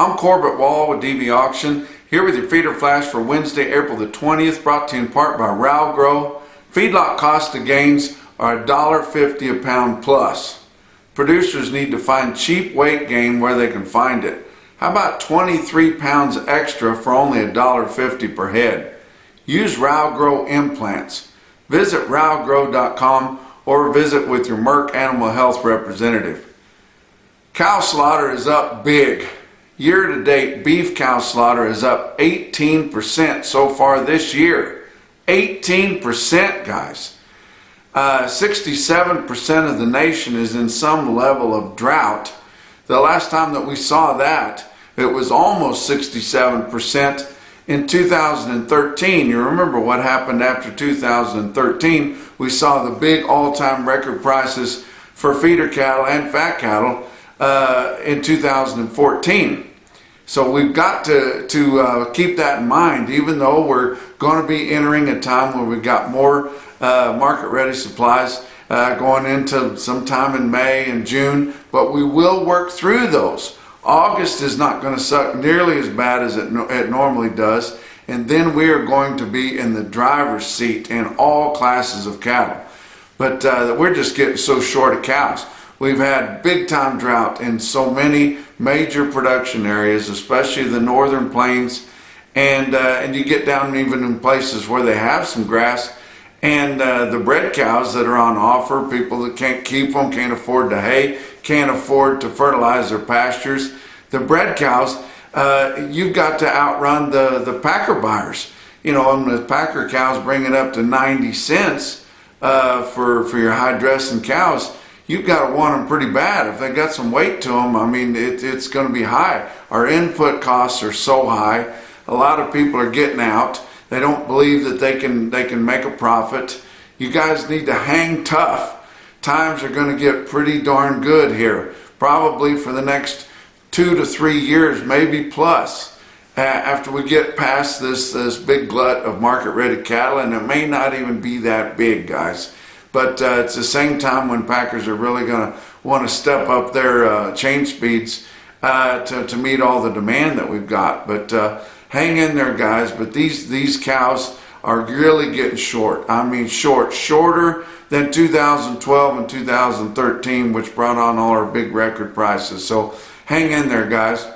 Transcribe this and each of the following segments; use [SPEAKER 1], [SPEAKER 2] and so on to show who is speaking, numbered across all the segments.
[SPEAKER 1] I'm Corbett Wall with DV Auction, here with your feeder flash for Wednesday, April the 20th, brought to you in part by Ralgrow. Feedlot cost of gains are $1.50 a pound plus. Producers need to find cheap weight gain where they can find it. How about 23 pounds extra for only $1.50 per head? Use Ralgrow implants. Visit ralgrow.com or visit with your Merck Animal Health representative. Cow slaughter is up big. Year-to-date, beef cow slaughter is up 18% so far this year. 18%, guys. 67% of the nation is in some level of drought. The last time that we saw that, it was almost 67% in 2013. You remember what happened after 2013. We saw the big all-time record prices for feeder cattle and fat cattle in 2014. So we've got to keep that in mind, even though we're going to be entering a time where we've got more market-ready supplies going into sometime in May and June, but we will work through those. August is not going to suck nearly as bad as it normally does, and then we are going to be in the driver's seat in all classes of cattle. But we're just getting so short of cows. We've had big time drought in so many major production areas, especially the northern plains, and you get down even in places where they have some grass, and the bred cows that are on offer, people that can't keep them, can't afford to hay, can't afford to fertilize their pastures. The bred cows, you've got to outrun the packer buyers. You know, and the packer cows bring it up to 90 cents for your high-dressing cows. You've got to want them pretty bad. If they got some weight to them, I mean, it's going to be high. Our input costs are so high. A lot of people are getting out. They don't believe that they can make a profit. You guys need to hang tough. Times are going to get pretty darn good here, probably for the next 2 to 3 years, maybe plus, after we get past this big glut of market-ready cattle, and it may not even be that big, guys. But it's the same time when packers are really going to want to step up their chain speeds to meet all the demand that we've got. But hang in there, guys. But these cows are really getting short. I mean, shorter than 2012 and 2013, which brought on all our big record prices. So hang in there, guys.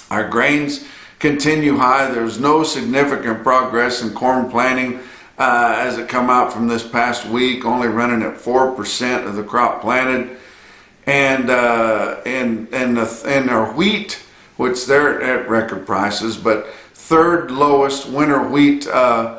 [SPEAKER 1] Our grains continue high. There's no significant progress in corn planting as it come out from this past week, only running at 4% of the crop planted. And our wheat, which they're at record prices, but third lowest winter wheat on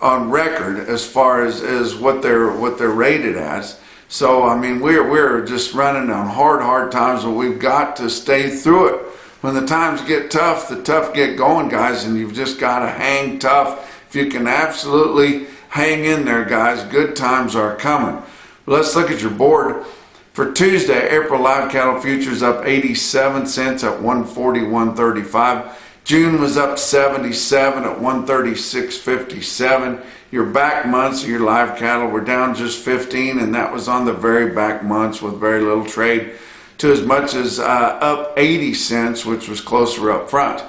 [SPEAKER 1] record as far as what they're rated as. So I mean, we're just running on hard times, but we've got to stay through it. When the times get tough, the tough get going, guys, and you've just got to hang tough. If you can absolutely hang in there, guys, good times are coming. Let's look at your board. For Tuesday, April live cattle futures up 87 cents at 141.35. June was up 77 at 136.57. Your back months of your live cattle were down just 15, and that was on the very back months with very little trade, to as much as up 80 cents, which was closer up front.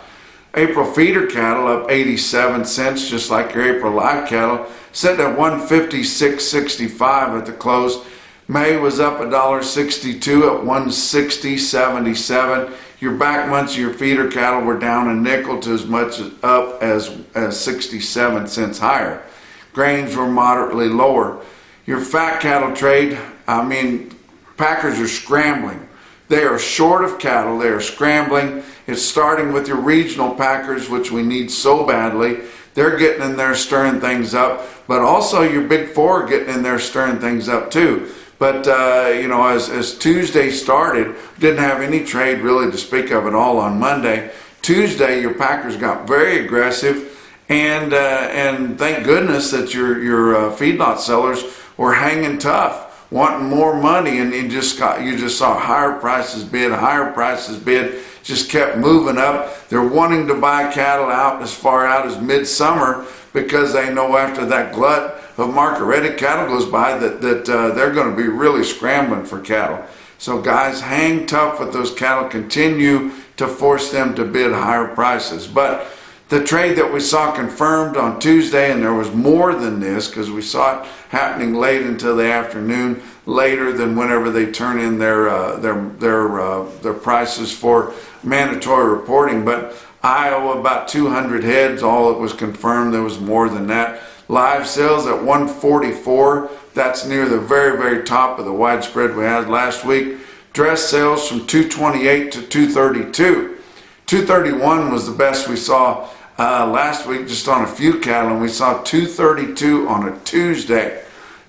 [SPEAKER 1] April feeder cattle up 87 cents, just like your April live cattle, set at 156.65 at the close. May was up $1.62 at 160.77. Your back months of your feeder cattle were down a nickel to as much up as 67 cents higher. Grains were moderately lower. Your fat cattle trade, I mean, packers are scrambling. They are short of cattle. They are scrambling. It's starting with your regional packers, which we need so badly. They're getting in there stirring things up, but also your big four are getting in there stirring things up too. But you know, as Tuesday started, didn't have any trade really to speak of at all on Monday. Tuesday, your packers got very aggressive, and thank goodness that your feedlot sellers were hanging tough, wanting more money, and you just saw higher prices bid, just kept moving up. They're wanting to buy cattle out as far out as midsummer, because they know after that glut of market-ready cattle goes by that they're going to be really scrambling for cattle. So guys, hang tough with those cattle. Continue to force them to bid higher prices. But the trade that we saw confirmed on Tuesday, and there was more than this because we saw it happening late until the afternoon, later than whenever they turn in their prices for mandatory reporting. But Iowa, about 200 heads, all it was confirmed. There was more than that. Live sales at 144. That's near the very, very top of the widespread we had last week. Dress sales from 228 to 232. 231 was the best we saw last week, just on a few cattle, and we saw 232 on a Tuesday.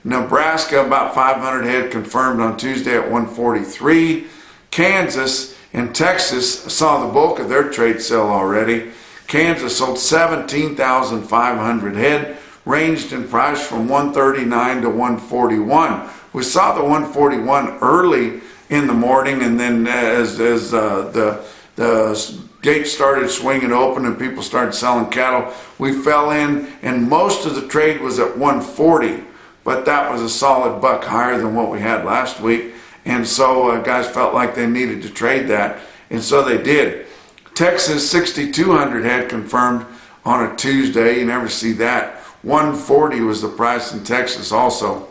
[SPEAKER 1] Nebraska, about 500 head confirmed on Tuesday at 143. Kansas and Texas saw the bulk of their trade sale already. Kansas sold 17,500 head, ranged in price from 139 to 141. We saw the 141 early in the morning, and then as the gates started swinging open and people started selling cattle, we fell in, and most of the trade was at 140. But that was a solid buck higher than what we had last week. And so guys felt like they needed to trade that, and so they did. Texas, 6,200 head confirmed on a Tuesday. You never see that. 140 was the price in Texas also.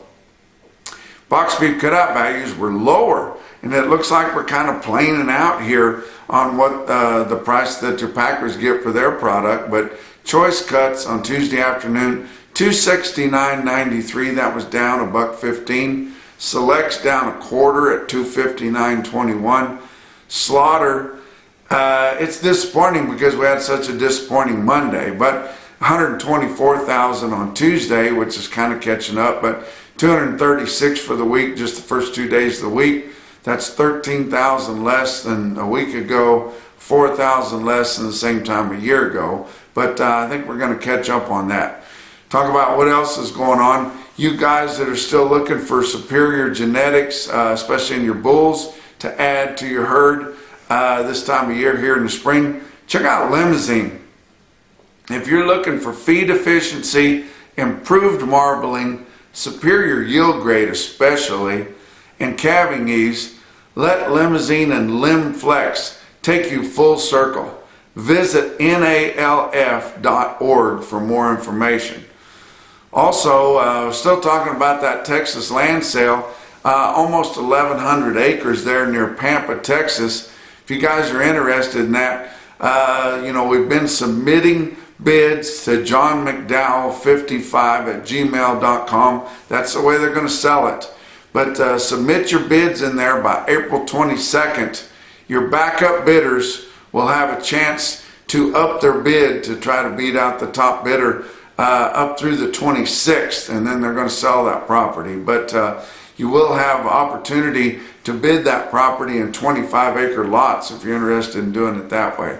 [SPEAKER 1] Box beef cutout values were lower, and it looks like we're kind of planing out here on what the price that your packers get for their product. But choice cuts on Tuesday afternoon, $269.93. That was down $1.15. Selects down a quarter at $259.21. Slaughter, it's disappointing because we had such a disappointing Monday, but 124,000 on Tuesday, which is kind of catching up, but 236 for the week, just the first 2 days of the week. That's 13,000 less than a week ago, 4,000 less than the same time a year ago. But I think we're going to catch up on that. Talk about what else is going on. You guys that are still looking for superior genetics, especially in your bulls, to add to your herd this time of year here in the spring, check out Limousine. If you're looking for feed efficiency, improved marbling, superior yield grade especially, and calving ease, let Limousine and Lim Flex take you full circle. Visit NALF.org for more information. Also, still talking about that Texas land sale, almost 1,100 acres there near Pampa, Texas. If you guys are interested in that, we've been submitting bids to johnmcdowell55@gmail.com. That's the way they're going to sell it. But submit your bids in there by April 22nd. Your backup bidders will have a chance to up their bid to try to beat out the top bidder up through the 26th, and then they're going to sell that property. But you will have opportunity to bid that property in 25-acre lots if you're interested in doing it that way.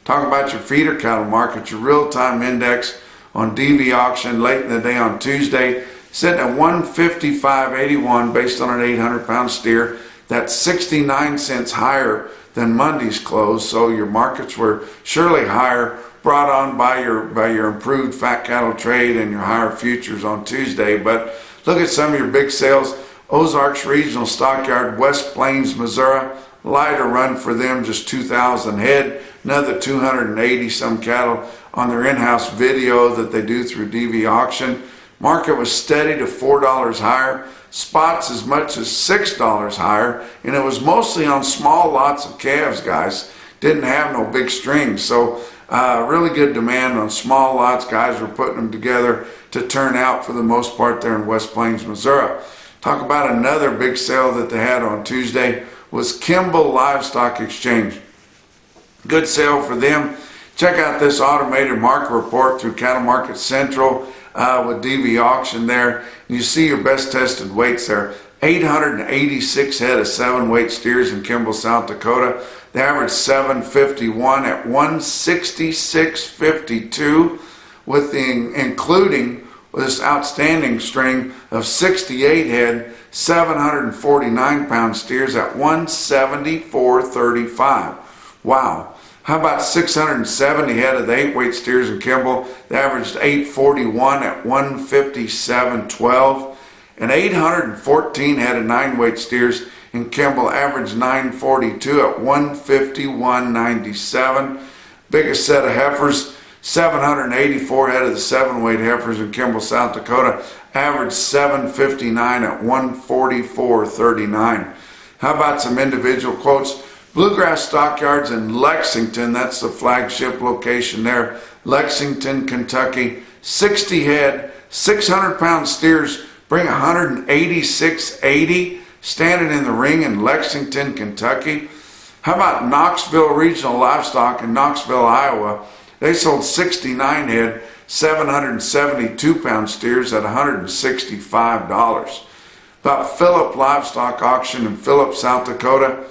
[SPEAKER 1] Talk about your feeder cattle market, your real-time index on DV auction late in the day on Tuesday, sitting at 155.81 based on an 800-pound steer. That's 69 cents higher than Monday's close, so your markets were surely higher, brought on by your improved fat cattle trade and your higher futures on Tuesday. But look at some of your big sales. Ozarks Regional Stockyard, West Plains, Missouri, lighter run for them, just 2,000 head. Another 280 some cattle on their in-house video that they do through DV auction. Market was steady to $4 higher. Spots as much as $6 higher, and it was mostly on small lots of calves, guys. Didn't have no big strings, so really good demand on small lots. Guys were putting them together to turn out for the most part there in West Plains, Missouri. Talk about another big sale that they had on Tuesday was Kimball Livestock Exchange. Good sale for them. Check out this automated market report through Cattle Market Central with DV auction there. You see your best tested weights there. 886 head of 7-weight steers in Kimball, South Dakota. They averaged 751 at 166.52, with including this outstanding string of 68 head, 749-pound steers at 174.35. Wow. How about 670 head of the 8-weight steers in Kimball? They averaged 841 at 157.12. and 814 head of 9-weight steers in Kimball, averaged 942 at 151.97. Biggest set of heifers, 784 head of the 7-weight heifers in Kimball, South Dakota, averaged 759 at 144.39. How about some individual quotes? Bluegrass Stockyards in Lexington, that's the flagship location there, Lexington, Kentucky. 60 head, 600-pound steers bring 186.80, standing in the ring in Lexington, Kentucky. How about Knoxville Regional Livestock in Knoxville, Iowa? They sold 69 head, 772-pound steers at $165. About Phillip Livestock Auction in Phillip, South Dakota,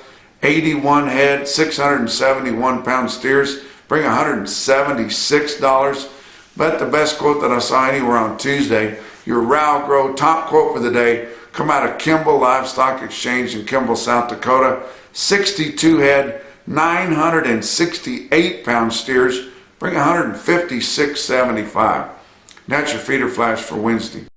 [SPEAKER 1] 81 head, 671-pound steers bring $176. But the best quote that I saw anywhere on Tuesday, your Row Grow top quote for the day, come out of Kimball Livestock Exchange in Kimball, South Dakota, 62 head, 968-pound steers bring $156.75. That's your feeder flash for Wednesday.